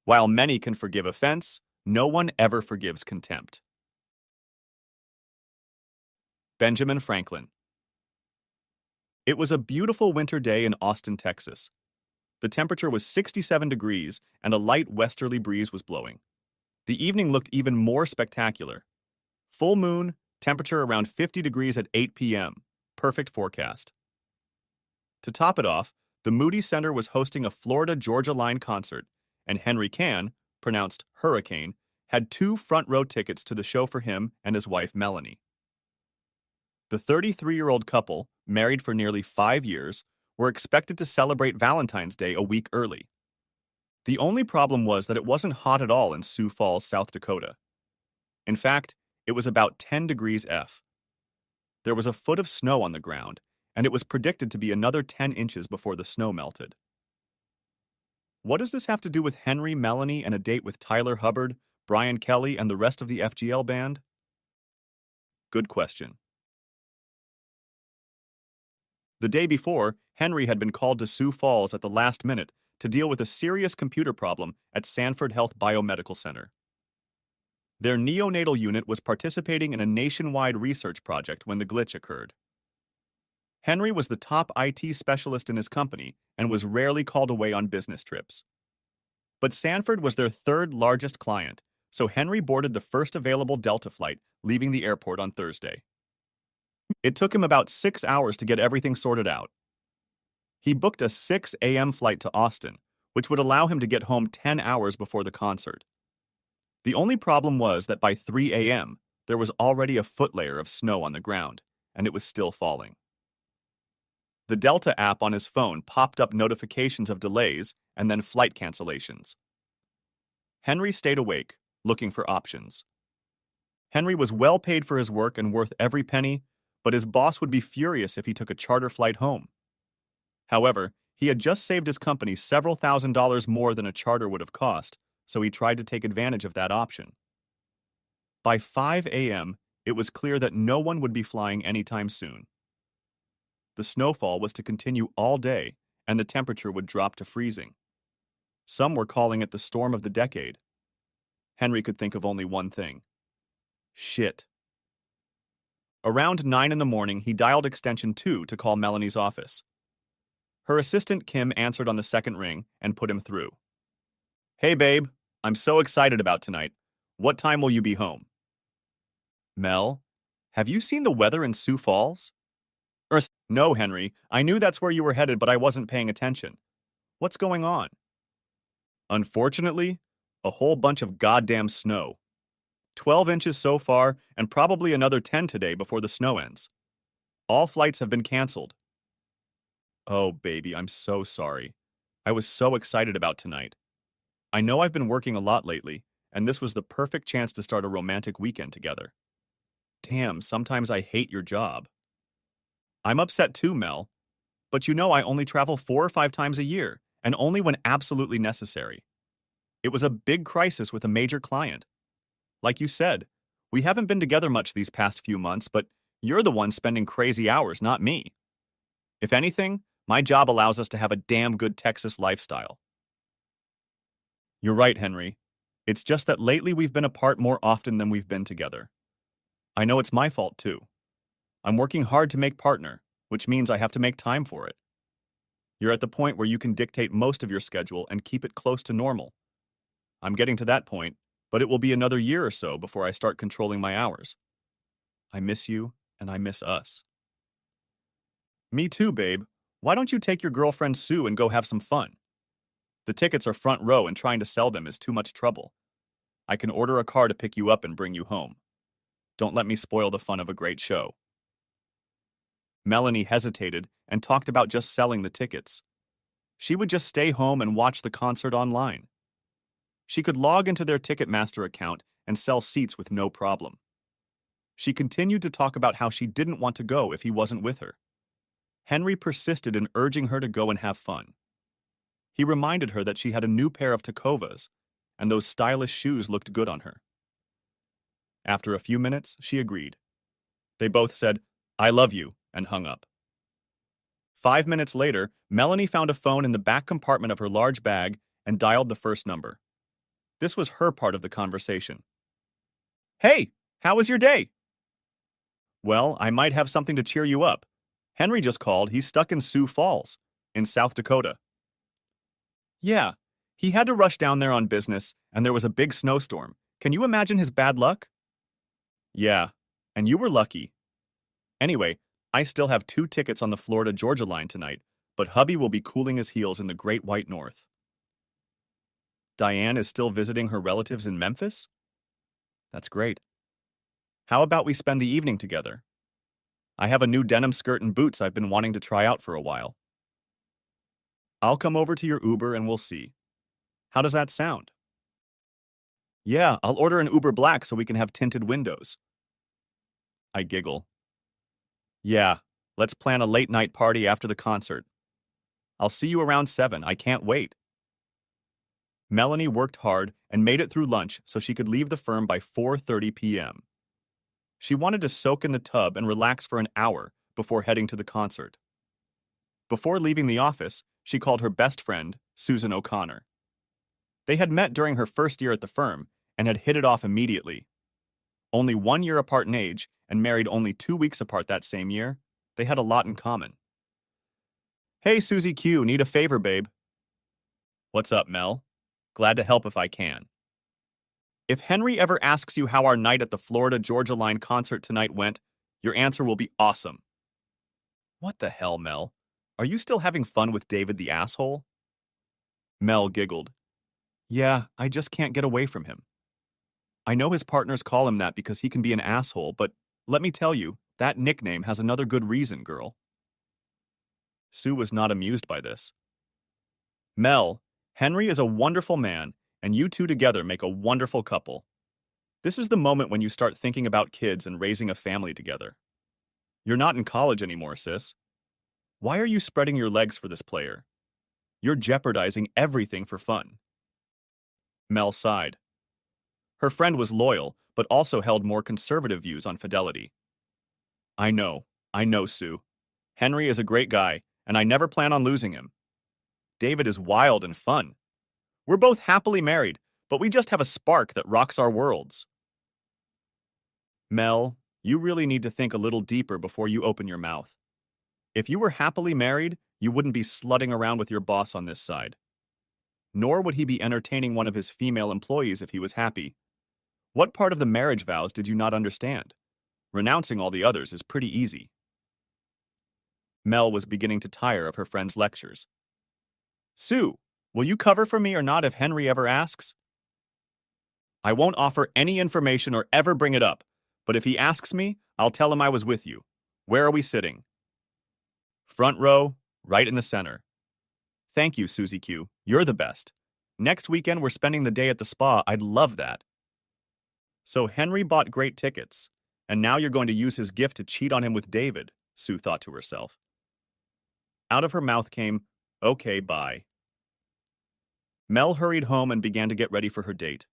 While many can forgive offense, no one ever forgives contempt. Benjamin Franklin. It was a beautiful winter day in Austin, Texas. The temperature was 67 degrees and a light westerly breeze was blowing. The evening looked even more spectacular. Full moon, temperature around 50 degrees at 8 p.m. Perfect forecast. To top it off, the Moody Center was hosting a Florida-Georgia line concert, and Henry Can, pronounced Hurricane, had 2 front-row tickets to the show for him and his wife Melanie. The 33-year-old couple, married for nearly 5 years, were expected to celebrate Valentine's Day a week early. The only problem was that it wasn't hot at all in Sioux Falls, South Dakota. In fact, it was about 10 degrees F. There was a foot of snow on the ground, and it was predicted to be another 10 inches before the snow melted. What does this have to do with Henry, Melanie, and a date with Tyler Hubbard, Brian Kelly, and the rest of the FGL band? Good question. The day before, Henry had been called to Sioux Falls at the last minute to deal with a serious computer problem at Sanford Health Biomedical Center. Their neonatal unit was participating in a nationwide research project when the glitch occurred. Henry was the top IT specialist in his company and was rarely called away on business trips. But Sanford was their 3rd largest client, so Henry boarded the first available Delta flight, leaving the airport on Thursday. It took him about 6 hours to get everything sorted out. He booked a 6 a.m. flight to Austin, which would allow him to get home 10 hours before the concert. The only problem was that by 3 a.m., there was already a foot layer of snow on the ground, and it was still falling. The Delta app on his phone popped up notifications of delays and then flight cancellations. Henry stayed awake, looking for options. Henry was well paid for his work and worth every penny, but his boss would be furious if he took a charter flight home. However, he had just saved his company several $1,000s more than a charter would have cost, so he tried to take advantage of that option. By 5 a.m., it was clear that no one would be flying anytime soon. The snowfall was to continue all day, and the temperature would drop to freezing. Some were calling it the storm of the decade. Henry could think of only one thing. Shit. Around 9 in the morning, he dialed extension 2 to call Melanie's office. Her assistant Kim answered on the second ring and put him through. Hey babe, I'm so excited about tonight. What time will you be home? Mel, have you seen the weather in Sioux Falls? No, Henry, I knew that's where you were headed, but I wasn't paying attention. What's going on? Unfortunately, a whole bunch of goddamn snow. 12 inches so far, and probably another 10 today before the snow ends. All flights have been canceled. Oh, baby, I'm so sorry. I was so excited about tonight. I know I've been working a lot lately, and this was the perfect chance to start a romantic weekend together. Damn, sometimes I hate your job. I'm upset too, Mel. But you know I only travel 4 or 5 times a year, and only when absolutely necessary. It was a big crisis with a major client. Like you said, we haven't been together much these past few months, but you're the one spending crazy hours, not me. If anything, my job allows us to have a damn good Texas lifestyle. You're right, Henry. It's just that lately we've been apart more often than we've been together. I know it's my fault too. I'm working hard to make partner, which means I have to make time for it. You're at the point where you can dictate most of your schedule and keep it close to normal. I'm getting to that point, but it will be another year or so before I start controlling my hours. I miss you, and I miss us. Me too, babe. Why don't you take your girlfriend Sue and go have some fun? The tickets are front row and trying to sell them is too much trouble. I can order a car to pick you up and bring you home. Don't let me spoil the fun of a great show. Melanie hesitated and talked about just selling the tickets. She would just stay home and watch the concert online. She could log into their Ticketmaster account and sell seats with no problem. She continued to talk about how she didn't want to go if he wasn't with her. Henry persisted in urging her to go and have fun. He reminded her that she had a new pair of Tacovas, and those stylish shoes looked good on her. After a few minutes, she agreed. They both said, "I love you," and hung up. 5 minutes later, Melanie found a phone in the back compartment of her large bag and dialed the first number. This was her part of the conversation. Hey, how was your day? Well, I might have something to cheer you up. Henry just called. He's stuck in Sioux Falls, in South Dakota. Yeah, he had to rush down there on business, and there was a big snowstorm. Can you imagine his bad luck? Yeah, and you were lucky. Anyway, I still have 2 tickets on the Florida-Georgia line tonight, but hubby will be cooling his heels in the Great White North. Diane is still visiting her relatives in Memphis? That's great. How about we spend the evening together? I have a new denim skirt and boots I've been wanting to try out for a while. I'll come over to your Uber and we'll see. How does that sound? Yeah, I'll order an Uber Black so we can have tinted windows. I giggle. Yeah, let's plan a late night party after the concert. I'll see you around 7. I can't wait. Melanie worked hard and made it through lunch so she could leave the firm by 4:30 p.m. She wanted to soak in the tub and relax for an hour before heading to the concert. Before leaving the office, she called her best friend, Susan O'Connor. They had met during her first year at the firm and had hit it off immediately. Only 1 year apart in age and married only 2 weeks apart that same year, they had a lot in common. Hey, Susie Q, need a favor, babe. What's up, Mel? Glad to help if I can. If Henry ever asks you how our night at the Florida-Georgia line concert tonight went, your answer will be awesome. What the hell, Mel? Are you still having fun with David the asshole? Mel giggled. Yeah, I just can't get away from him. I know his partners call him that because he can be an asshole, but let me tell you, that nickname has another good reason, girl. Sue was not amused by this. Mel, Henry is a wonderful man, and you two together make a wonderful couple. This is the moment when you start thinking about kids and raising a family together. You're not in college anymore, sis. Why are you spreading your legs for this player? You're jeopardizing everything for fun. Mel sighed. Her friend was loyal, but also held more conservative views on fidelity. I know, Sue. Henry is a great guy, and I never plan on losing him. David is wild and fun. We're both happily married, but we just have a spark that rocks our worlds. Mel, you really need to think a little deeper before you open your mouth. If you were happily married, you wouldn't be slutting around with your boss on this side. Nor would he be entertaining one of his female employees if he was happy. What part of the marriage vows did you not understand? Renouncing all the others is pretty easy. Mel was beginning to tire of her friend's lectures. Sue, will you cover for me or not if Henry ever asks? I won't offer any information or ever bring it up, but if he asks me, I'll tell him I was with you. Where are we sitting? Front row, right in the center. Thank you, Susie Q. You're the best. Next weekend we're spending the day at the spa. I'd love that. So Henry bought great tickets, and now you're going to use his gift to cheat on him with David, Sue thought to herself. Out of her mouth came, okay, bye. Mel hurried home and began to get ready for her date.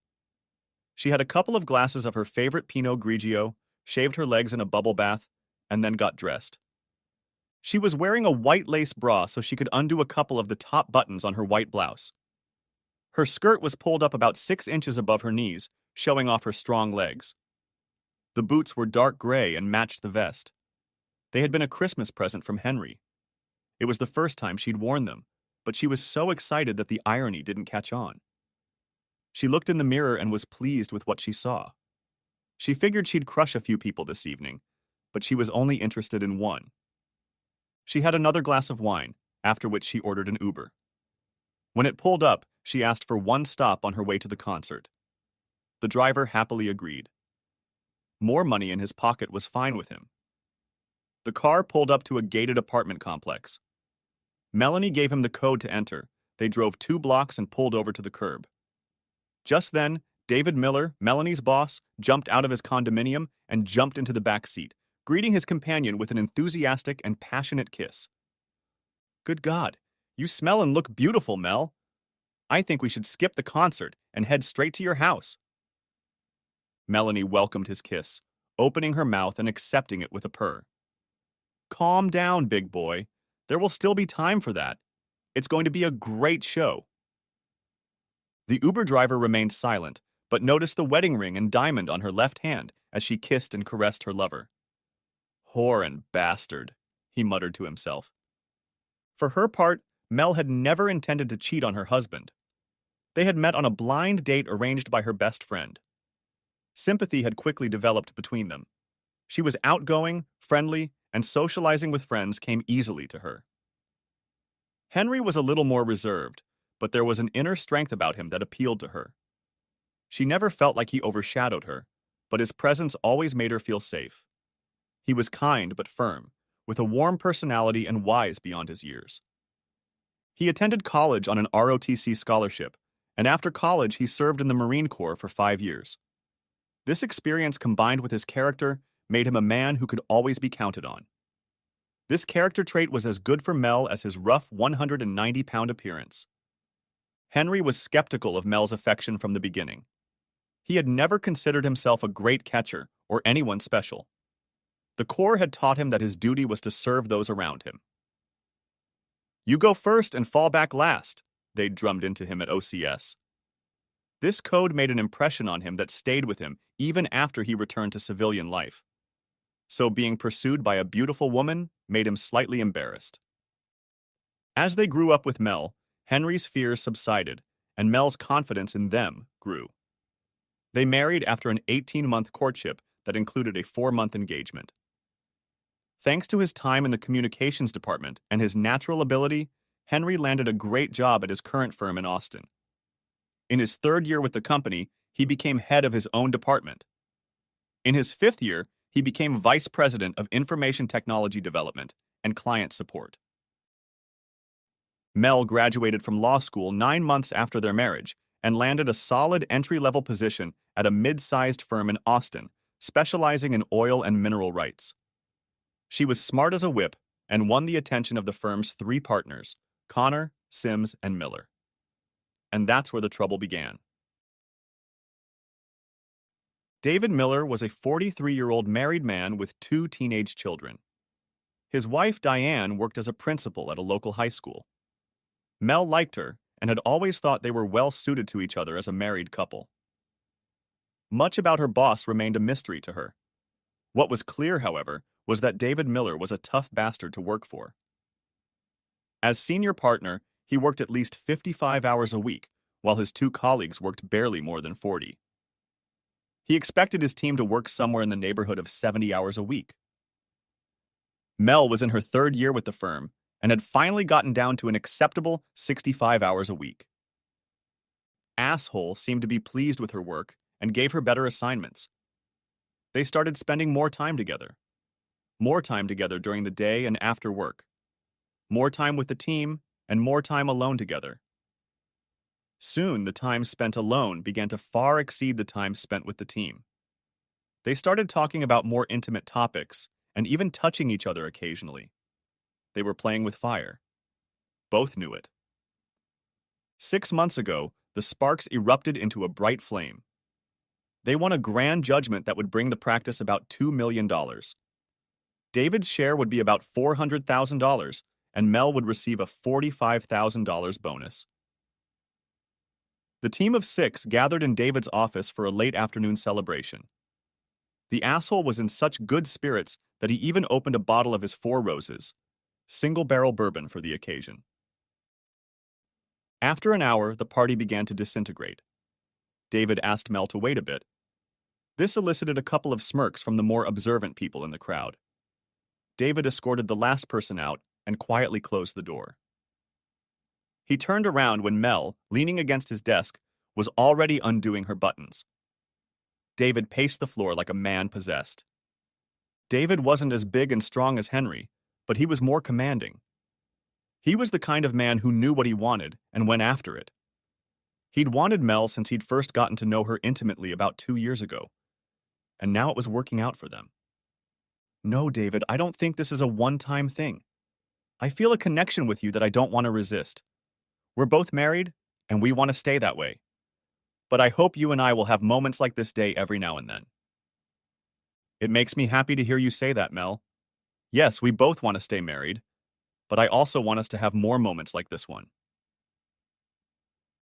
She had a couple of glasses of her favorite Pinot Grigio, shaved her legs in a bubble bath, and then got dressed. She was wearing a white lace bra so she could undo a couple of the top buttons on her white blouse. Her skirt was pulled up about 6 inches above her knees, showing off her strong legs. The boots were dark gray and matched the vest. They had been a Christmas present from Henry. It was the first time she'd worn them, but she was so excited that the irony didn't catch on. She looked in the mirror and was pleased with what she saw. She figured she'd crush a few people this evening, but she was only interested in one. She had another glass of wine, after which she ordered an Uber. When it pulled up, she asked for one stop on her way to the concert. The driver happily agreed. More money in his pocket was fine with him. The car pulled up to a gated apartment complex. Melanie gave him the code to enter. They drove 2 blocks and pulled over to the curb. Just then, David Miller, Melanie's boss, jumped out of his condominium and jumped into the back seat, greeting his companion with an enthusiastic and passionate kiss. Good God, you smell and look beautiful, Mel. I think we should skip the concert and head straight to your house. Melanie welcomed his kiss, opening her mouth and accepting it with a purr. Calm down, big boy. There will still be time for that. It's going to be a great show. The Uber driver remained silent, but noticed the wedding ring and diamond on her left hand as she kissed and caressed her lover. Whore and bastard, he muttered to himself. For her part, Mel had never intended to cheat on her husband. They had met on a blind date arranged by her best friend. Sympathy had quickly developed between them. She was outgoing, friendly, and socializing with friends came easily to her. Henry was a little more reserved, but there was an inner strength about him that appealed to her. She never felt like he overshadowed her, but his presence always made her feel safe. He was kind but firm, with a warm personality and wise beyond his years. He attended college on an ROTC scholarship, and after college he served in the Marine Corps for 5 years. This experience combined with his character made him a man who could always be counted on. This character trait was as good for Mel as his rough 190-pound appearance. Henry was skeptical of Mel's affection from the beginning. He had never considered himself a great catcher or anyone special. The Corps had taught him that his duty was to serve those around him. "You go first and fall back last," they drummed into him at OCS. This code made an impression on him that stayed with him even after he returned to civilian life. So being pursued by a beautiful woman made him slightly embarrassed. As they grew up with Mel, Henry's fears subsided, and Mel's confidence in them grew. They married after an 18-month courtship that included a 4-month engagement. Thanks to his time in the communications department and his natural ability, Henry landed a great job at his current firm in Austin. In his 3rd year with the company, he became head of his own department. In his 5th year, he became vice president of information technology development and client support. Mel graduated from law school 9 months after their marriage and landed a solid entry-level position at a mid-sized firm in Austin, specializing in oil and mineral rights. She was smart as a whip and won the attention of the firm's 3 partners, Connor, Sims, and Miller. And that's where the trouble began. David Miller was a 43-year-old married man with 2 teenage children. His wife, Diane, worked as a principal at a local high school. Mel liked her and had always thought they were well suited to each other as a married couple. Much about her boss remained a mystery to her. What was clear, however, was that David Miller was a tough bastard to work for. As senior partner, he worked at least 55 hours a week, while his 2 colleagues worked barely more than 40. He expected his team to work somewhere in the neighborhood of 70 hours a week. Mel was in her 3rd year with the firm and had finally gotten down to an acceptable 65 hours a week. Asshole seemed to be pleased with her work and gave her better assignments. They started spending more time together during the day and after work, more time with the team, and more time alone together. Soon, the time spent alone began to far exceed the time spent with the team. They started talking about more intimate topics and even touching each other occasionally. They were playing with fire. Both knew it. 6 months ago, the sparks erupted into a bright flame. They won a grand judgment that would bring the practice about $2 million. David's share would be about $400,000, and Mel would receive a $45,000 bonus. The team of 6 gathered in David's office for a late afternoon celebration. The asshole was in such good spirits that he even opened a bottle of his 4 Roses, single-barrel bourbon for the occasion. After an hour, the party began to disintegrate. David asked Mel to wait a bit. This elicited a couple of smirks from the more observant people in the crowd. David escorted the last person out and quietly closed the door. He turned around when Mel, leaning against his desk, was already undoing her buttons. David paced the floor like a man possessed. David wasn't as big and strong as Henry, but he was more commanding. He was the kind of man who knew what he wanted and went after it. He'd wanted Mel since he'd first gotten to know her intimately about 2 years ago, and now it was working out for them. "No, David, I don't think this is a one-time thing. I feel a connection with you that I don't want to resist. We're both married, and we want to stay that way. But I hope you and I will have moments like this day every now and then." "It makes me happy to hear you say that, Mel. Yes, we both want to stay married, but I also want us to have more moments like this one."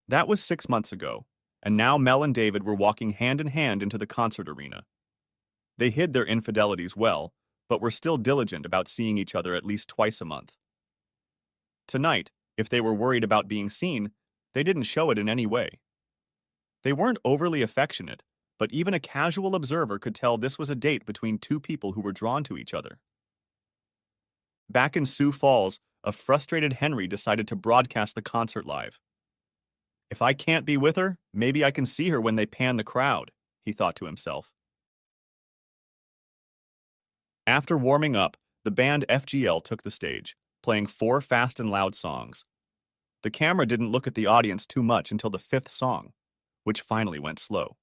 That was 6 months ago, and now Mel and David were walking hand in hand into the concert arena. They hid their infidelities well, but were still diligent about seeing each other at least twice a month. Tonight, if they were worried about being seen, they didn't show it in any way. They weren't overly affectionate, but even a casual observer could tell this was a date between two people who were drawn to each other. Back in Sioux Falls, a frustrated Henry decided to broadcast the concert live. If I can't be with her, maybe I can see her when they pan the crowd, he thought to himself. After warming up, the band FGL took the stage, playing 4 fast and loud songs. The camera didn't look at the audience too much until the 5th song, which finally went slow.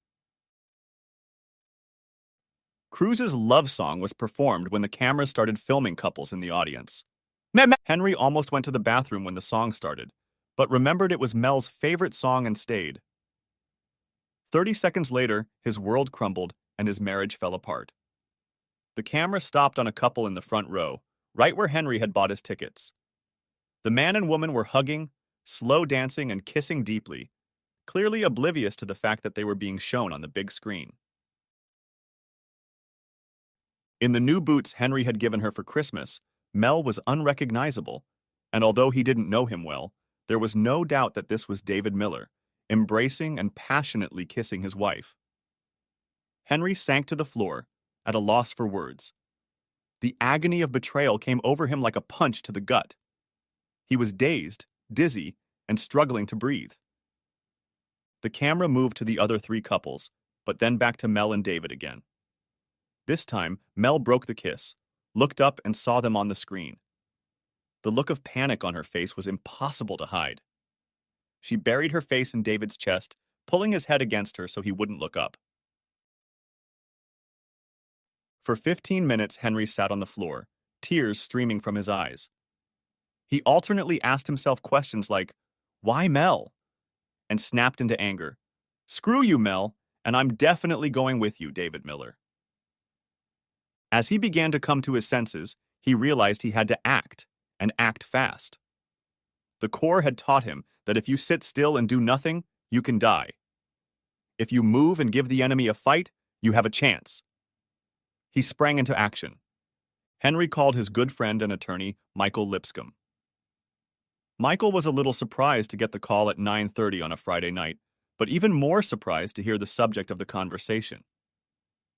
Cruz's love song was performed when the cameras started filming couples in the audience. Henry almost went to the bathroom when the song started, but remembered it was Mel's favorite song and stayed. 30 seconds later, his world crumbled and his marriage fell apart. The camera stopped on a couple in the front row, right where Henry had bought his tickets. The man and woman were hugging, slow dancing, and kissing deeply, clearly oblivious to the fact that they were being shown on the big screen. In the new boots Henry had given her for Christmas, Mel was unrecognizable, and although he didn't know him well, there was no doubt that this was David Miller, embracing and passionately kissing his wife. Henry sank to the floor, at a loss for words. The agony of betrayal came over him like a punch to the gut. He was dazed, dizzy, and struggling to breathe. The camera moved to the other 3 couples, but then back to Mel and David again. This time, Mel broke the kiss, looked up and saw them on the screen. The look of panic on her face was impossible to hide. She buried her face in David's chest, pulling his head against her so he wouldn't look up. For 15 minutes, Henry sat on the floor, tears streaming from his eyes. He alternately asked himself questions like, "Why Mel?" and snapped into anger. "Screw you, Mel, and I'm definitely going with you, David Miller." As he began to come to his senses, he realized he had to act, and act fast. The Corps had taught him that if you sit still and do nothing, you can die. If you move and give the enemy a fight, you have a chance. He sprang into action. Henry called his good friend and attorney, Michael Lipscomb. Michael was a little surprised to get the call at 9:30 on a Friday night, but even more surprised to hear the subject of the conversation.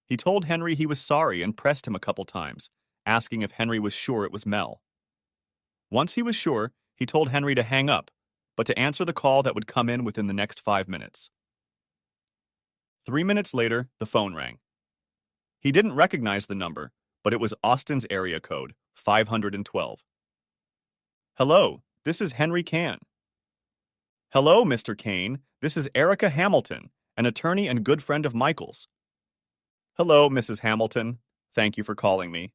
He told Henry he was sorry and pressed him a couple times, asking if Henry was sure it was Mel. Once he was sure, he told Henry to hang up, but to answer the call that would come in within the next 5 minutes. 3 minutes later, the phone rang. He didn't recognize the number, but it was Austin's area code, 512. "Hello, this is Henry Kahn." "Hello, Mr. Kane, this is Erica Hamilton, an attorney and good friend of Michael's." "Hello, Mrs. Hamilton. Thank you for calling me."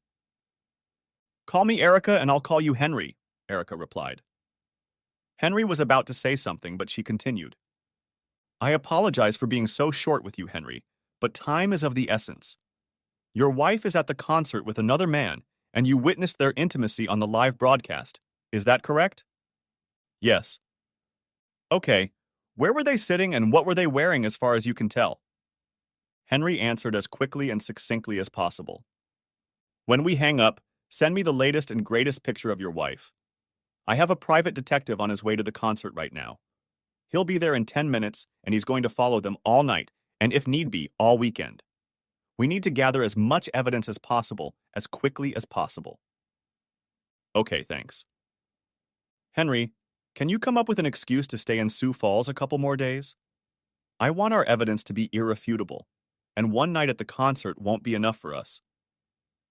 "Call me Erica and I'll call you Henry," Erica replied. Henry was about to say something, but she continued. "I apologize for being so short with you, Henry, but time is of the essence. Your wife is at the concert with another man, and you witnessed their intimacy on the live broadcast. Is that correct?" "Yes." "Okay. Where were they sitting and what were they wearing as far as you can tell?" Henry answered as quickly and succinctly as possible. "When we hang up, send me the latest and greatest picture of your wife. I have a private detective on his way to the concert right now. He'll be there in 10 minutes, and he's going to follow them all night, and if need be, all weekend. We need to gather as much evidence as possible, as quickly as possible." "Okay, thanks." "Henry, can you come up with an excuse to stay in Sioux Falls a couple more days? I want our evidence to be irrefutable, and one night at the concert won't be enough for us.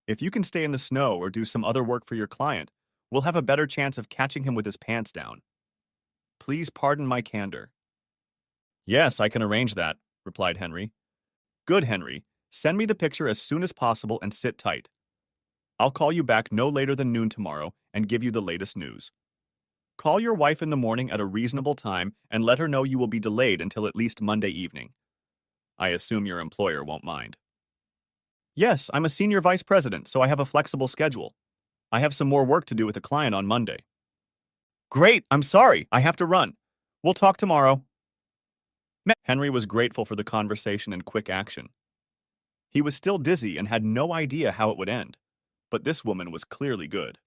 If you can stay in the snow or do some other work for your client, we'll have a better chance of catching him with his pants down. Please pardon my candor." "Yes, I can arrange that," replied Henry. "Good, Henry. Send me the picture as soon as possible and sit tight. I'll call you back no later than noon tomorrow and give you the latest news. Call your wife in the morning at a reasonable time and let her know you will be delayed until at least Monday evening. I assume your employer won't mind." "Yes, I'm a senior vice president, so I have a flexible schedule. I have some more work to do with a client on Monday." "Great, I'm sorry, I have to run. We'll talk tomorrow." Henry was grateful for the conversation and quick action. He was still dizzy and had no idea how it would end, but this woman was clearly good.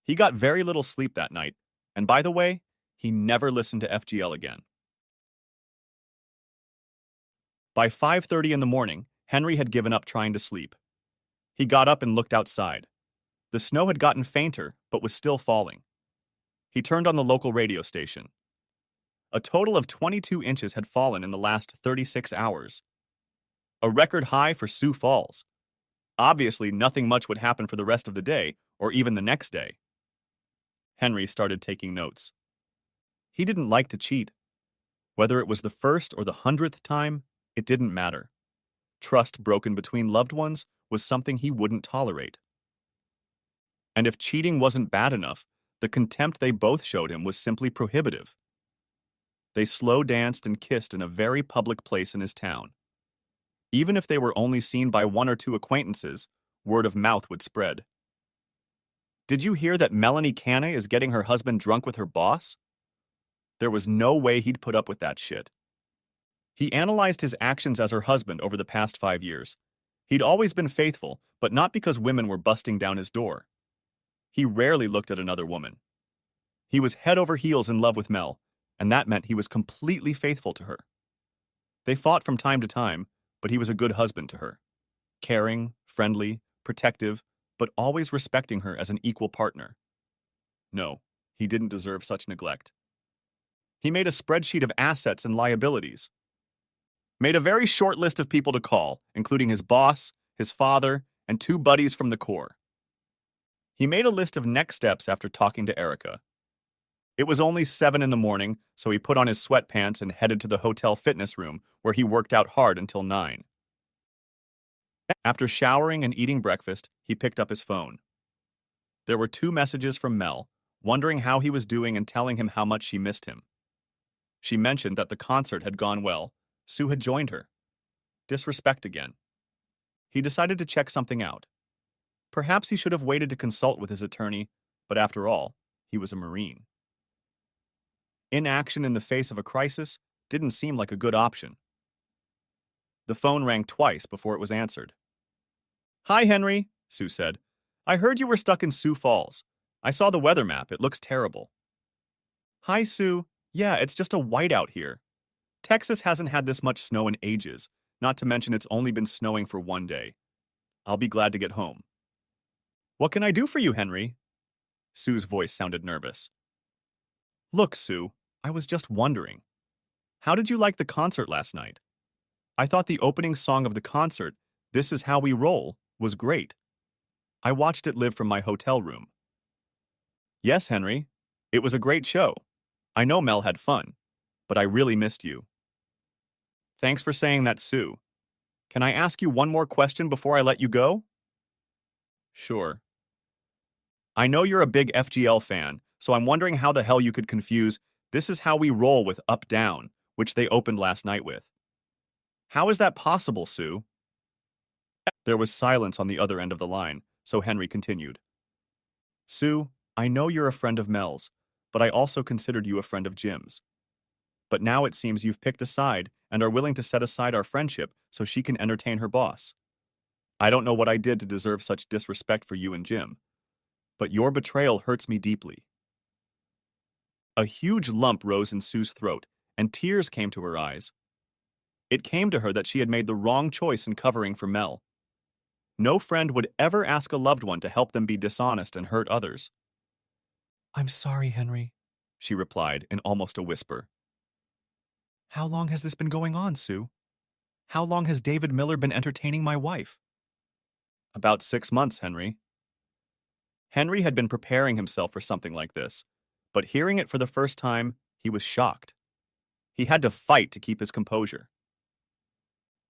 He got very little sleep that night, and by the way, he never listened to FGL again. By 5:30 in the morning, Henry had given up trying to sleep. He got up and looked outside. The snow had gotten fainter, but was still falling. He turned on the local radio station. A total of 22 inches had fallen in the last 36 hours. A record high for Sioux Falls. Obviously, nothing much would happen for the rest of the day, or even the next day. Henry started taking notes. He didn't like to cheat. Whether it was the first or the 100th time, it didn't matter. Trust broken between loved ones was something he wouldn't tolerate. And if cheating wasn't bad enough, the contempt they both showed him was simply prohibitive. They slow danced and kissed in a very public place in his town. Even if they were only seen by one or two acquaintances, word of mouth would spread. Did you hear that Melanie Canna is getting her husband drunk with her boss? There was no way he'd put up with that shit. He analyzed his actions as her husband over the past 5 years. He'd always been faithful, but not because women were busting down his door. He rarely looked at another woman. He was head over heels in love with Mel, and that meant he was completely faithful to her. They fought from time to time, but he was a good husband to her. Caring, friendly, protective, but always respecting her as an equal partner. No, he didn't deserve such neglect. He made a spreadsheet of assets and liabilities. Made a very short list of people to call, including his boss, his father, and 2 buddies from the Corps. He made a list of next steps after talking to Erica. It was only 7 in the morning, so he put on his sweatpants and headed to the hotel fitness room, where he worked out hard until 9. After showering and eating breakfast, he picked up his phone. There were 2 messages from Mel, wondering how he was doing and telling him how much she missed him. She mentioned that the concert had gone well. Sue had joined her. Disrespect again. He decided to check something out. Perhaps he should have waited to consult with his attorney, but after all, he was a Marine. Inaction in the face of a crisis didn't seem like a good option. The phone rang twice before it was answered. "Hi, Henry," Sue said. "I heard you were stuck in Sioux Falls. I saw the weather map. It looks terrible." "Hi, Sue. Yeah, it's just a whiteout here. Texas hasn't had this much snow in ages, not to mention it's only been snowing for 1 day. I'll be glad to get home." "What can I do for you, Henry?" Sue's voice sounded nervous. "Look, Sue, I was just wondering. How did you like the concert last night? I thought the opening song of the concert, 'This Is How We Roll,' was great. I watched it live from my hotel room." "Yes, Henry. It was a great show. I know Mel had fun, but I really missed you." "Thanks for saying that, Sue. Can I ask you one more question before I let you go?" "Sure." "I know you're a big FGL fan, so I'm wondering how the hell you could confuse 'This Is How We Roll' with 'Up Down,' which they opened last night with. How is that possible, Sue?" There was silence on the other end of the line, so Henry continued. "Sue, I know you're a friend of Mel's, but I also considered you a friend of Jim's. But now it seems you've picked a side and are willing to set aside our friendship so she can entertain her boss. I don't know what I did to deserve such disrespect for you and Jim, but your betrayal hurts me deeply." A huge lump rose in Sue's throat, and tears came to her eyes. It came to her that she had made the wrong choice in covering for Mel. No friend would ever ask a loved one to help them be dishonest and hurt others. "I'm sorry, Henry," she replied in almost a whisper. "How long has this been going on, Sue? How long has David Miller been entertaining my wife?" "About 6 months, Henry." Henry had been preparing himself for something like this, but hearing it for the first time, he was shocked. He had to fight to keep his composure.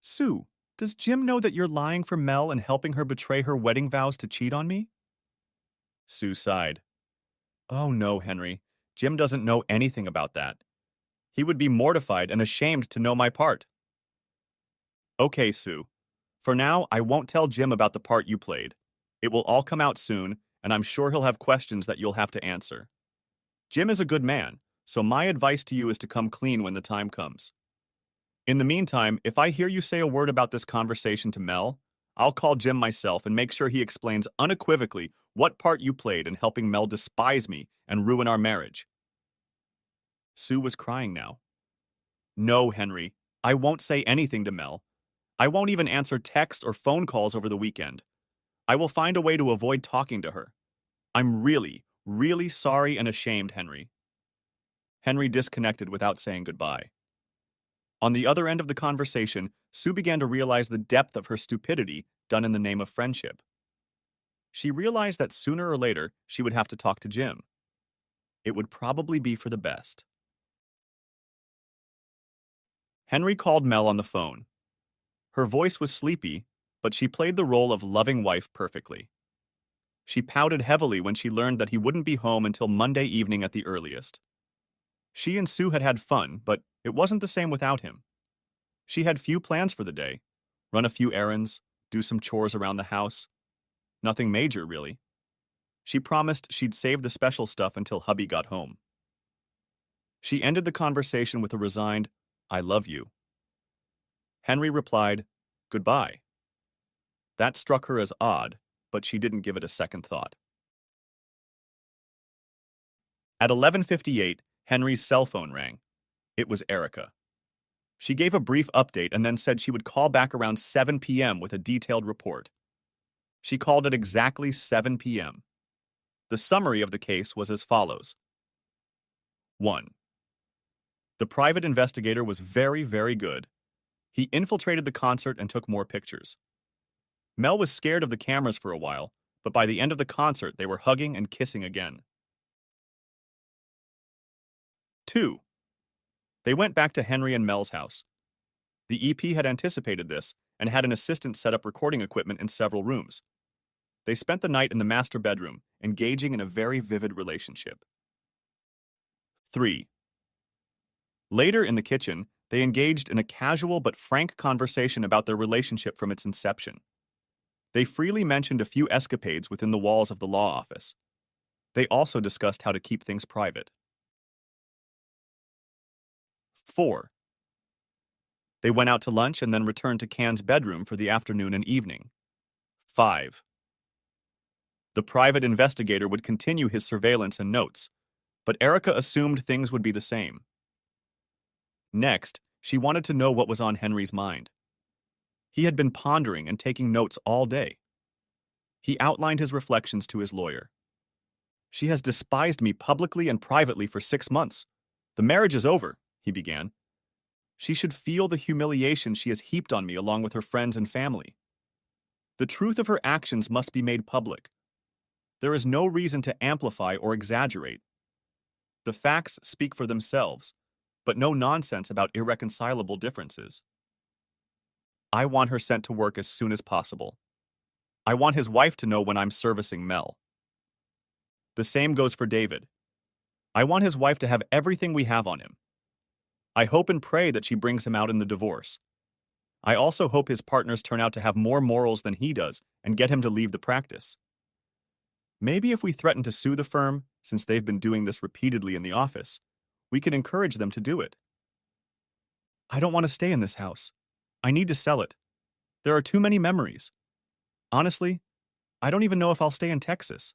"Sue, does Jim know that you're lying for Mel and helping her betray her wedding vows to cheat on me?" Sue sighed. "Oh no, Henry. Jim doesn't know anything about that. He would be mortified and ashamed to know my part." "Okay, Sue. For now, I won't tell Jim about the part you played. It will all come out soon, and I'm sure he'll have questions that you'll have to answer. Jim is a good man, so my advice to you is to come clean when the time comes. In the meantime, if I hear you say a word about this conversation to Mel, I'll call Jim myself and make sure he explains unequivocally what part you played in helping Mel despise me and ruin our marriage." Sue was crying now. "No, Henry, I won't say anything to Mel. I won't even answer text or phone calls over the weekend. I will find a way to avoid talking to her. I'm really, really sorry and ashamed, Henry." Henry disconnected without saying goodbye. On the other end of the conversation, Sue began to realize the depth of her stupidity done in the name of friendship. She realized that sooner or later she would have to talk to Jim. It would probably be for the best. Henry called Mel on the phone. Her voice was sleepy, but she played the role of loving wife perfectly. She pouted heavily when she learned that he wouldn't be home until Monday evening at the earliest. She and Sue had had fun, but it wasn't the same without him. She had few plans for the day: run a few errands, do some chores around the house. Nothing major, really. She promised she'd save the special stuff until hubby got home. She ended the conversation with a resigned, "I love you." Henry replied, "Goodbye." That struck her as odd, but she didn't give it a second thought. At 11:58, Henry's cell phone rang. It was Erica. She gave a brief update and then said she would call back around 7 p.m. with a detailed report. She called at exactly 7 p.m. The summary of the case was as follows. 1. The private investigator was very, very good. He infiltrated the concert and took more pictures. Mel was scared of the cameras for a while, but by the end of the concert, they were hugging and kissing again. 2. They went back to Henry and Mel's house. The EP had anticipated this and had an assistant set up recording equipment in several rooms. They spent the night in the master bedroom, engaging in a very vivid relationship. 3. Later in the kitchen, they engaged in a casual but frank conversation about their relationship from its inception. They freely mentioned a few escapades within the walls of the law office. They also discussed how to keep things private. 4. They went out to lunch and then returned to Can's bedroom for the afternoon and evening. 5. The private investigator would continue his surveillance and notes, but Erica assumed things would be the same. Next, she wanted to know what was on Henry's mind. He had been pondering and taking notes all day. He outlined his reflections to his lawyer. "She has despised me publicly and privately for 6 months. The marriage is over," he began. "She should feel the humiliation she has heaped on me along with her friends and family. The truth of her actions must be made public. There is no reason to amplify or exaggerate. The facts speak for themselves, but no nonsense about irreconcilable differences. I want her sent to work as soon as possible. I want his wife to know when I'm servicing Mel. The same goes for David. I want his wife to have everything we have on him. I hope and pray that she brings him out in the divorce. I also hope his partners turn out to have more morals than he does and get him to leave the practice. Maybe if we threaten to sue the firm, since they've been doing this repeatedly in the office, we can encourage them to do it. I don't want to stay in this house. I need to sell it. There are too many memories. Honestly, I don't even know if I'll stay in Texas.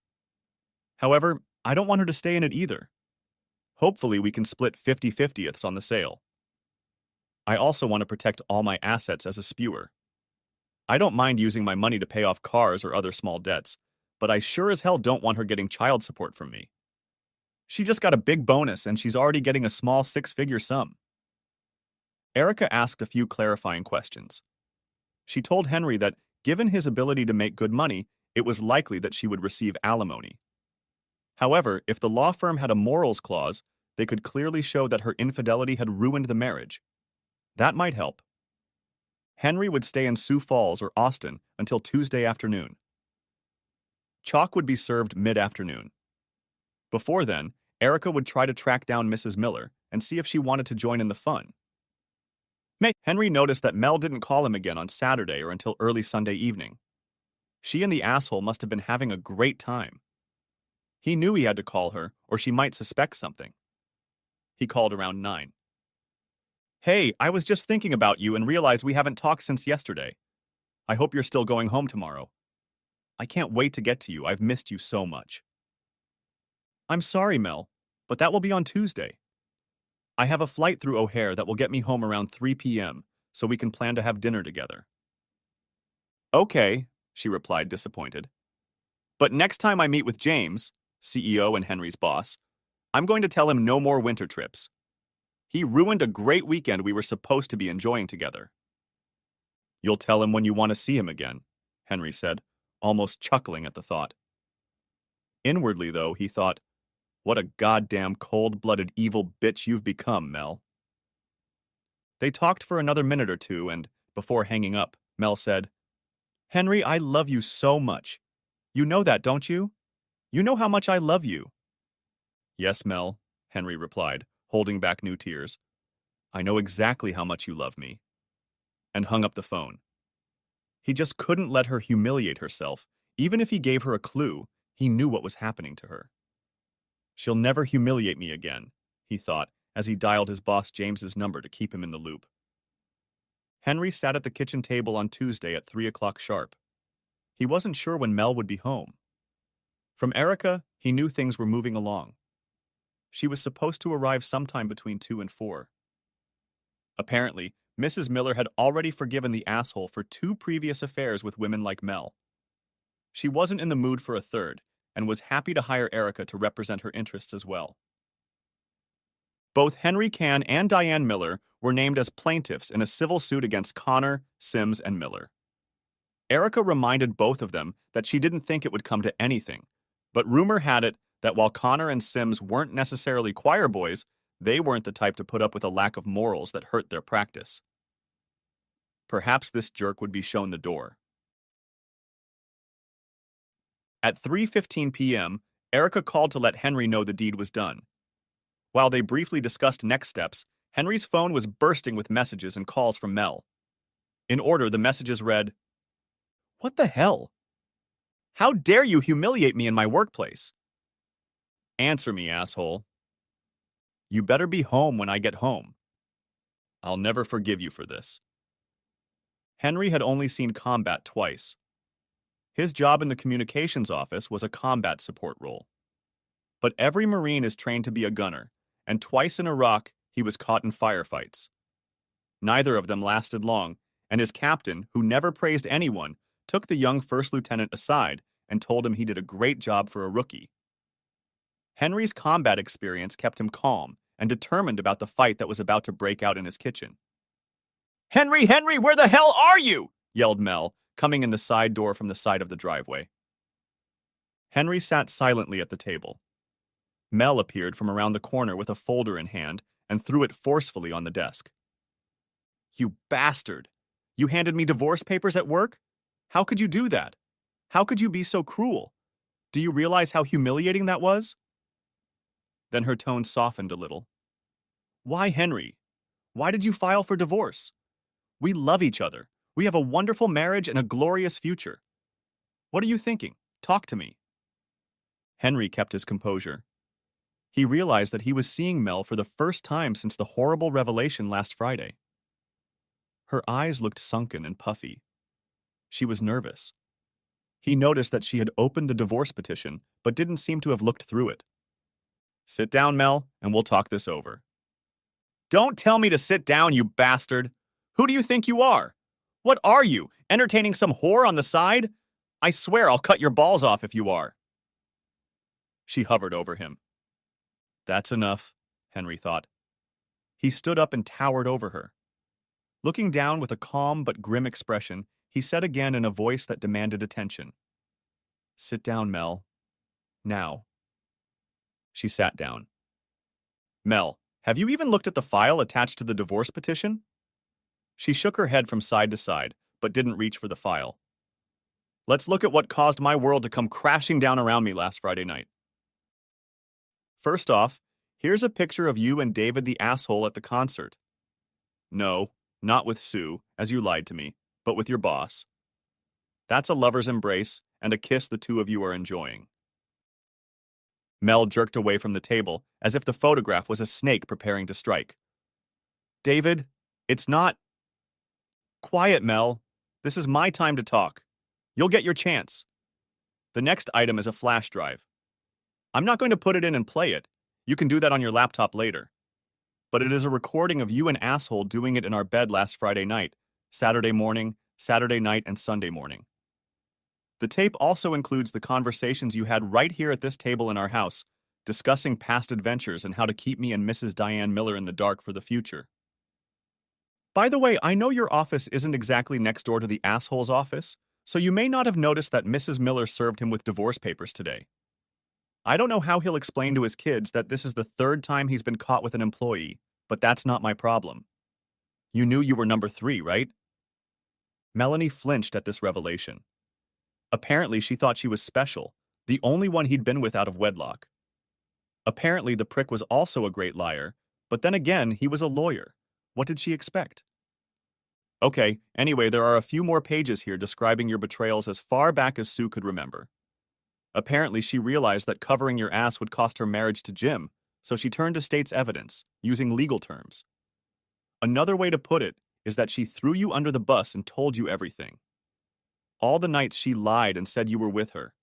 However, I don't want her to stay in it either. Hopefully we can split 50/50ths on the sale. I also want to protect all my assets as a spewer. I don't mind using my money to pay off cars or other small debts, but I sure as hell don't want her getting child support from me. She just got a big bonus and she's already getting a small 6-figure sum." Erica asked a few clarifying questions. She told Henry that, given his ability to make good money, it was likely that she would receive alimony. However, if the law firm had a morals clause, they could clearly show that her infidelity had ruined the marriage. That might help. Henry would stay in Sioux Falls or Austin until Tuesday afternoon. Chalk would be served mid-afternoon. Before then, Erica would try to track down Mrs. Miller and see if she wanted to join in the fun. Henry noticed that Mel didn't call him again on Saturday or until early Sunday evening. She and the asshole must have been having a great time. He knew he had to call her, or she might suspect something. He called around 9. Hey, I was just thinking about you and realized we haven't talked since yesterday. I hope you're still going home tomorrow. I can't wait to get to you. I've missed you so much. I'm sorry, Mel, but that will be on Tuesday. I have a flight through O'Hare that will get me home around 3 p.m., so we can plan to have dinner together. Okay, she replied, disappointed. But next time I meet with James, CEO and Henry's boss, I'm going to tell him no more winter trips. He ruined a great weekend we were supposed to be enjoying together. You'll tell him when you want to see him again, Henry said, almost chuckling at the thought. Inwardly, though, he thought, what a goddamn cold-blooded evil bitch you've become, Mel. They talked for another minute or two, and, before hanging up, Mel said, Henry, I love you so much. You know that, don't you? You know how much I love you. Yes, Mel, Henry replied, holding back new tears. I know exactly how much you love me. And hung up the phone. He just couldn't let her humiliate herself. Even if he gave her a clue, he knew what was happening to her. She'll never humiliate me again, he thought, as he dialed his boss James's number to keep him in the loop. Henry sat at the kitchen table on Tuesday at 3 o'clock sharp. He wasn't sure when Mel would be home. From Erica, he knew things were moving along. She was supposed to arrive sometime between 2 and 4. Apparently, Mrs. Miller had already forgiven the asshole for 2 previous affairs with women like Mel. She wasn't in the mood for a third, and was happy to hire Erica to represent her interests as well. Both Henry Cann and Diane Miller were named as plaintiffs in a civil suit against Connor, Sims, and Miller. Erica reminded both of them that she didn't think it would come to anything, but rumor had it that while Connor and Sims weren't necessarily choir boys, they weren't the type to put up with a lack of morals that hurt their practice. Perhaps this jerk would be shown the door. At 3:15 p.m., Erica called to let Henry know the deed was done. While they briefly discussed next steps, Henry's phone was bursting with messages and calls from Mel. In order, the messages read, What the hell? How dare you humiliate me in my workplace? Answer me, asshole. You better be home when I get home. I'll never forgive you for this. Henry had only seen combat twice. His job in the communications office was a combat support role. But every Marine is trained to be a gunner, and twice in Iraq he was caught in firefights. Neither of them lasted long, and his captain, who never praised anyone, took the young first lieutenant aside and told him he did a great job for a rookie. Henry's combat experience kept him calm and determined about the fight that was about to break out in his kitchen. Henry, Henry, where the hell are you? Yelled Mel, coming in the side door from the side of the driveway. Henry sat silently at the table. Mel appeared from around the corner with a folder in hand and threw it forcefully on the desk. You bastard! You handed me divorce papers at work? How could you do that? How could you be so cruel? Do you realize how humiliating that was? Then her tone softened a little. Why, Henry? Why did you file for divorce? We love each other. We have a wonderful marriage and a glorious future. What are you thinking? Talk to me. Henry kept his composure. He realized that he was seeing Mel for the first time since the horrible revelation last Friday. Her eyes looked sunken and puffy. She was nervous. He noticed that she had opened the divorce petition, but didn't seem to have looked through it. Sit down, Mel, and we'll talk this over. Don't tell me to sit down, you bastard! Who do you think you are? What are you, entertaining some whore on the side? I swear I'll cut your balls off if you are. She hovered over him. That's enough, Henry thought. He stood up and towered over her. Looking down with a calm but grim expression, he said again in a voice that demanded attention. Sit down, Mel. Now. She sat down. Mel, have you even looked at the file attached to the divorce petition? She shook her head from side to side, but didn't reach for the file. Let's look at what caused my world to come crashing down around me last Friday night. First off, here's a picture of you and David the asshole at the concert. No, not with Sue, as you lied to me, but with your boss. That's a lover's embrace and a kiss the two of you are enjoying. Mel jerked away from the table, as if the photograph was a snake preparing to strike. David, it's not. Quiet, Mel. This is my time to talk. You'll get your chance. The next item is a flash drive. I'm not going to put it in and play it. You can do that on your laptop later. But it is a recording of you and asshole doing it in our bed last Friday night, Saturday morning, Saturday night, and Sunday morning. The tape also includes the conversations you had right here at this table in our house, discussing past adventures and how to keep me and Mrs. Diane Miller in the dark for the future. By the way, I know your office isn't exactly next door to the asshole's office, so you may not have noticed that Mrs. Miller served him with divorce papers today. I don't know how he'll explain to his kids that this is the third time he's been caught with an employee, but that's not my problem. You knew you were number 3, right? Melanie flinched at this revelation. Apparently, she thought she was special, the only one he'd been with out of wedlock. Apparently, the prick was also a great liar, but then again, he was a lawyer. What did she expect? Okay, anyway, there are a few more pages here describing your betrayals as far back as Sue could remember. Apparently, she realized that covering your ass would cost her marriage to Jim, so she turned to state's evidence, using legal terms. Another way to put it is that she threw you under the bus and told you everything. All the nights she lied and said you were with her.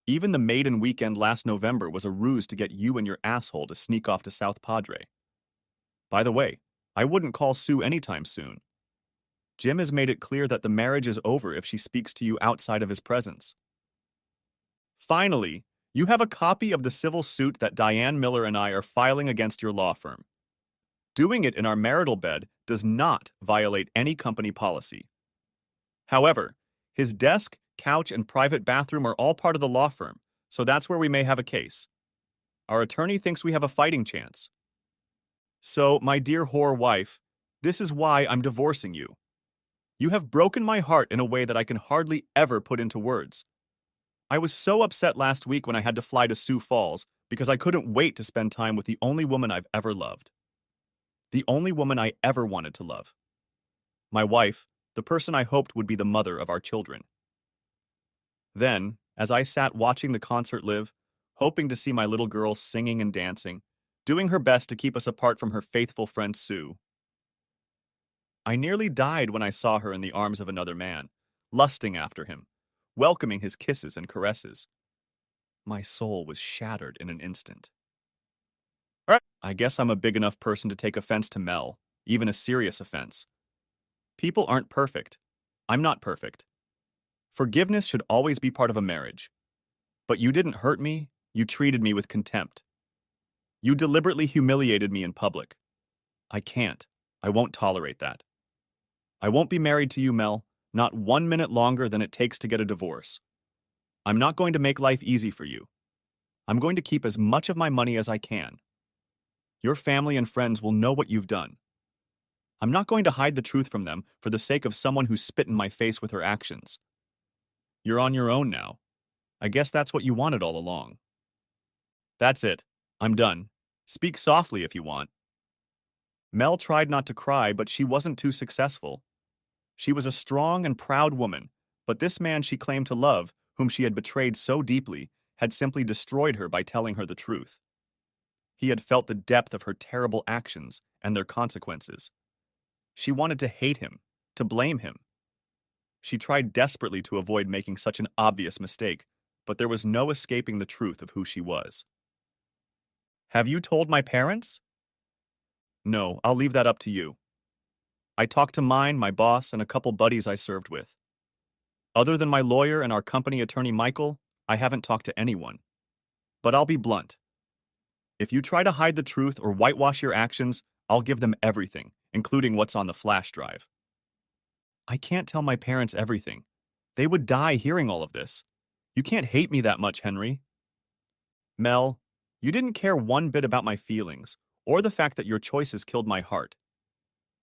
Even the maiden weekend last November was a ruse to get you and your asshole to sneak off to South Padre. By the way, I wouldn't call Sue anytime soon. Jim has made it clear that the marriage is over if she speaks to you outside of his presence. Finally, you have a copy of the civil suit that Diane Miller and I are filing against your law firm. Doing it in our marital bed does not violate any company policy. However, his desk, couch, and private bathroom are all part of the law firm, so that's where we may have a case. Our attorney thinks we have a fighting chance. So, my dear whore wife, this is why I'm divorcing you. You have broken my heart in a way that I can hardly ever put into words. I was so upset last week when I had to fly to Sioux Falls because I couldn't wait to spend time with the only woman I've ever loved. The only woman I ever wanted to love. My wife, the person I hoped would be the mother of our children. Then, as I sat watching the concert live, hoping to see my little girl singing and dancing, doing her best to keep us apart from her faithful friend Sue, I nearly died when I saw her in the arms of another man, lusting after him, welcoming his kisses and caresses. My soul was shattered in an instant. I guess I'm a big enough person to take offense to Mel, even a serious offense. People aren't perfect. I'm not perfect. Forgiveness should always be part of a marriage. But you didn't hurt me, you treated me with contempt. You deliberately humiliated me in public. I can't. I won't tolerate that. I won't be married to you, Mel, not 1 minute longer than it takes to get a divorce. I'm not going to make life easy for you. I'm going to keep as much of my money as I can. Your family and friends will know what you've done. I'm not going to hide the truth from them for the sake of someone who spit in my face with her actions. You're on your own now. I guess that's what you wanted all along. That's it. I'm done. Speak softly if you want. Mel tried not to cry, but she wasn't too successful. She was a strong and proud woman, but this man she claimed to love, whom she had betrayed so deeply, had simply destroyed her by telling her the truth. He had felt the depth of her terrible actions and their consequences. She wanted to hate him, to blame him. She tried desperately to avoid making such an obvious mistake, but there was no escaping the truth of who she was. Have you told my parents? No, I'll leave that up to you. I talked to mine, my boss, and a couple buddies I served with. Other than my lawyer and our company attorney Michael, I haven't talked to anyone. But I'll be blunt. If you try to hide the truth or whitewash your actions, I'll give them everything, including what's on the flash drive. I can't tell my parents everything. They would die hearing all of this. You can't hate me that much, Henry. Mel, you didn't care one bit about my feelings, or the fact that your choices killed my heart.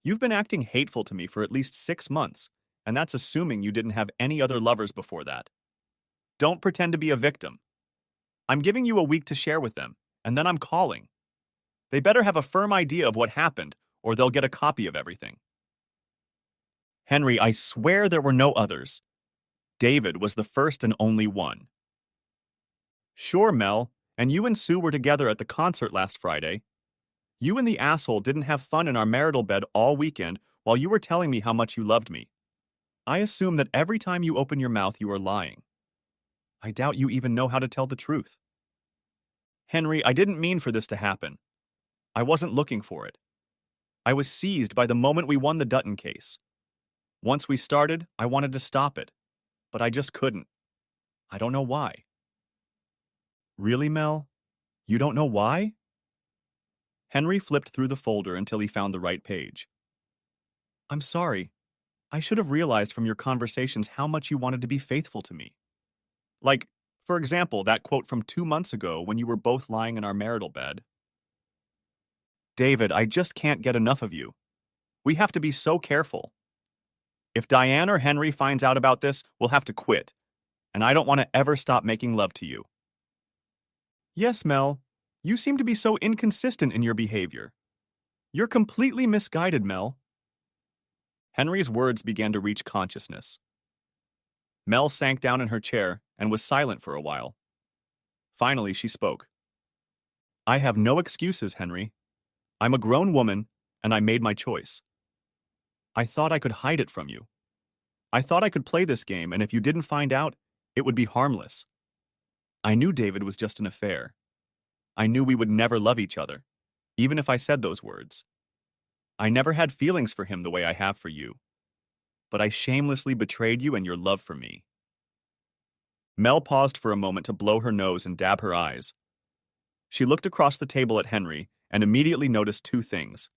You've been acting hateful to me for at least 6 months, and that's assuming you didn't have any other lovers before that. Don't pretend to be a victim. I'm giving you a week to share with them, and then I'm calling. They better have a firm idea of what happened, or they'll get a copy of everything. Henry, I swear there were no others. David was the first and only one. Sure, Mel, And you and Sue were together at the concert last Friday. You and the asshole didn't have fun in our marital bed all weekend while you were telling me how much you loved me. I assume that every time you open your mouth, you are lying. I doubt you even know how to tell the truth. Henry, I didn't mean for this to happen. I wasn't looking for it. I was seized by the moment we won the Dutton case. Once we started, I wanted to stop it, but I just couldn't. I don't know why. Really, Mel? You don't know why? Henry flipped through the folder until he found the right page. I'm sorry. I should have realized from your conversations how much you wanted to be faithful to me. Like, for example, that quote from 2 months ago when you were both lying in our marital bed. David, I just can't get enough of you. We have to be so careful. If Diane or Henry finds out about this, we'll have to quit, and I don't want to ever stop making love to you. Yes, Mel, you seem to be so inconsistent in your behavior. You're completely misguided, Mel. Henry's words began to reach consciousness. Mel sank down in her chair and was silent for a while. Finally, she spoke. I have no excuses, Henry. I'm a grown woman, and I made my choice. I thought I could hide it from you. I thought I could play this game, and if you didn't find out, it would be harmless. I knew David was just an affair. I knew we would never love each other, even if I said those words. I never had feelings for him the way I have for you. But I shamelessly betrayed you and your love for me. Mel paused for a moment to blow her nose and dab her eyes. She looked across the table at Henry and immediately noticed two things.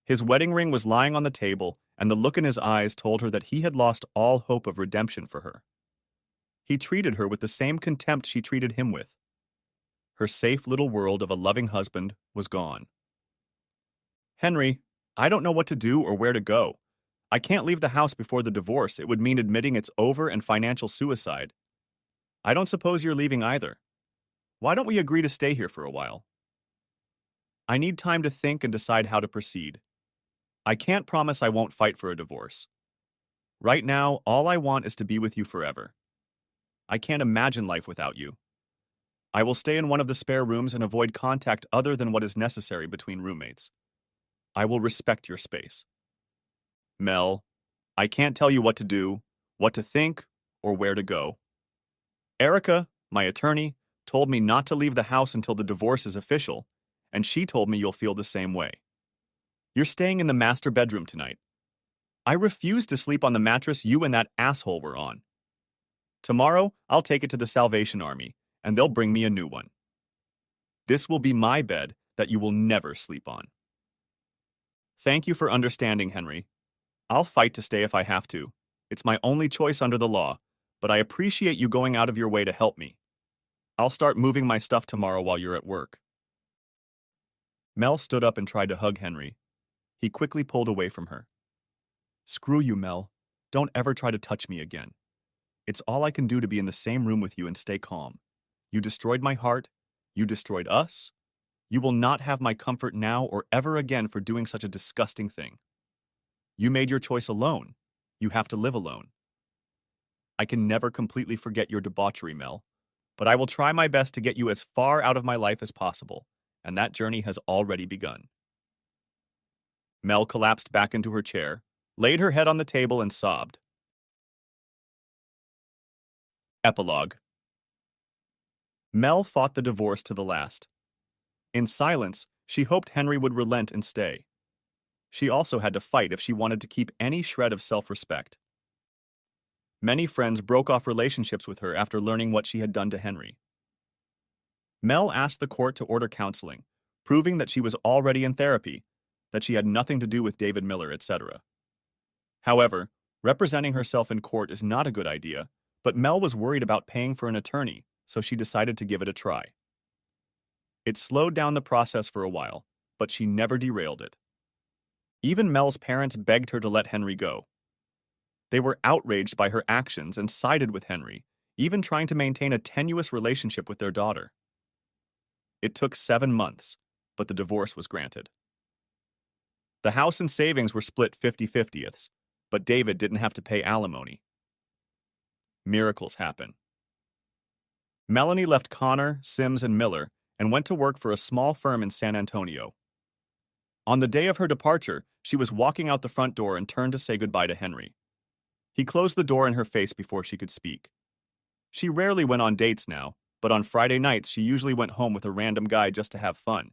His wedding ring was lying on the table, and the look in his eyes told her that he had lost all hope of redemption for her. He treated her with the same contempt she treated him with. Her safe little world of a loving husband was gone. Henry, I don't know what to do or where to go. I can't leave the house before the divorce. It would mean admitting it's over and financial suicide. I don't suppose you're leaving either. Why don't we agree to stay here for a while? I need time to think and decide how to proceed. I can't promise I won't fight for a divorce. Right now, all I want is to be with you forever. I can't imagine life without you. I will stay in one of the spare rooms and avoid contact other than what is necessary between roommates. I will respect your space. Mel, I can't tell you what to do, what to think, or where to go. Erica, my attorney, told me not to leave the house until the divorce is official, and she told me you'll feel the same way. You're staying in the master bedroom tonight. I refuse to sleep on the mattress you and that asshole were on. Tomorrow, I'll take it to the Salvation Army, and they'll bring me a new one. This will be my bed that you will never sleep on. Thank you for understanding, Henry. I'll fight to stay if I have to. It's my only choice under the law, but I appreciate you going out of your way to help me. I'll start moving my stuff tomorrow while you're at work. Mel stood up and tried to hug Henry. He quickly pulled away from her. Screw you, Mel. Don't ever try to touch me again. It's all I can do to be in the same room with you and stay calm. You destroyed my heart. You destroyed us. You will not have my comfort now or ever again for doing such a disgusting thing. You made your choice alone. You have to live alone. I can never completely forget your debauchery, Mel, but I will try my best to get you as far out of my life as possible, and that journey has already begun. Mel collapsed back into her chair, laid her head on the table, and sobbed. Epilogue. Mel fought the divorce to the last. In silence, she hoped Henry would relent and stay. She also had to fight if she wanted to keep any shred of self-respect. Many friends broke off relationships with her after learning what she had done to Henry. Mel asked the court to order counseling, proving that she was already in therapy, that she had nothing to do with David Miller, etc. However, representing herself in court is not a good idea, but Mel was worried about paying for an attorney, so she decided to give it a try. It slowed down the process for a while, but she never derailed it. Even Mel's parents begged her to let Henry go. They were outraged by her actions and sided with Henry, even trying to maintain a tenuous relationship with their daughter. It took 7 months, but the divorce was granted. The house and savings were split 50-50ths, but David didn't have to pay alimony. Miracles happen. Melanie left Connor, Sims, and Miller and went to work for a small firm in San Antonio. On the day of her departure, she was walking out the front door and turned to say goodbye to Henry. He closed the door in her face before she could speak. She rarely went on dates now, but on Friday nights she usually went home with a random guy just to have fun.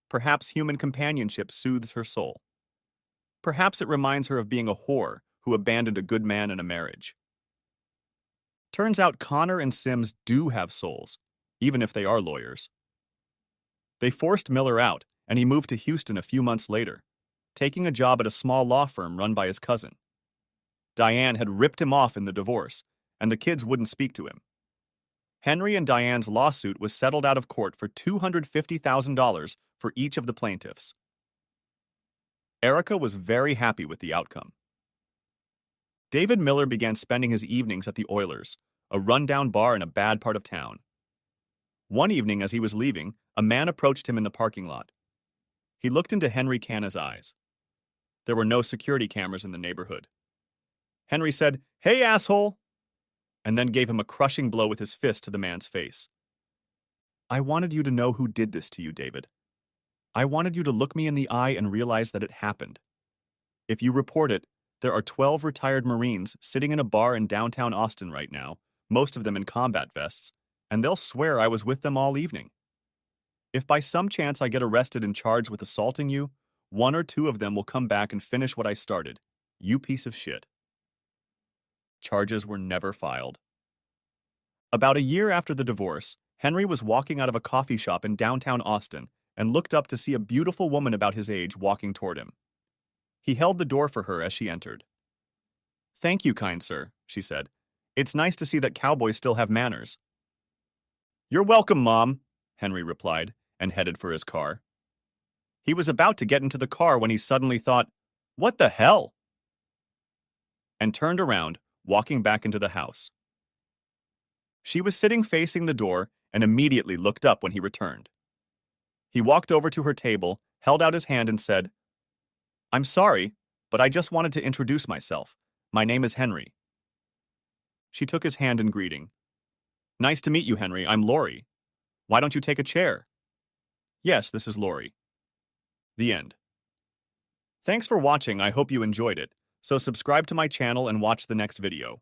Perhaps human companionship soothes her soul. Perhaps it reminds her of being a whore who abandoned a good man in a marriage. Turns out Connor and Sims do have souls, even if they are lawyers. They forced Miller out, and he moved to Houston a few months later, taking a job at a small law firm run by his cousin. Diane had ripped him off in the divorce, and the kids wouldn't speak to him. Henry and Diane's lawsuit was settled out of court for $250,000 for each of the plaintiffs. Erica was very happy with the outcome. David Miller began spending his evenings at the Oilers, a rundown bar in a bad part of town. One evening as he was leaving, a man approached him in the parking lot. He looked into Henry Canna's eyes. There were no security cameras in the neighborhood. Henry said, "Hey, asshole!" and then gave him a crushing blow with his fist to the man's face. "I wanted you to know who did this to you, David. I wanted you to look me in the eye and realize that it happened. If you report it, there are 12 retired Marines sitting in a bar in downtown Austin right now, most of them in combat vests, and they'll swear I was with them all evening. If by some chance I get arrested and charged with assaulting you, one or two of them will come back and finish what I started. You piece of shit." Charges were never filed. About a year after the divorce, Henry was walking out of a coffee shop in downtown Austin and looked up to see a beautiful woman about his age walking toward him. He held the door for her as she entered. "Thank you, kind sir," she said. "It's nice to see that cowboys still have manners." "You're welcome, Mom," Henry replied, and headed for his car. He was about to get into the car when he suddenly thought, "What the hell?" and turned around, walking back into the house. She was sitting facing the door and immediately looked up when he returned. He walked over to her table, held out his hand, and said, "I'm sorry, but I just wanted to introduce myself. My name is Henry." She took his hand in greeting. "Nice to meet you, Henry. I'm Lori. Why don't you take a chair?" "Yes, this is Lori." The end. Thanks for watching. I hope you enjoyed it. So subscribe to my channel and watch the next video.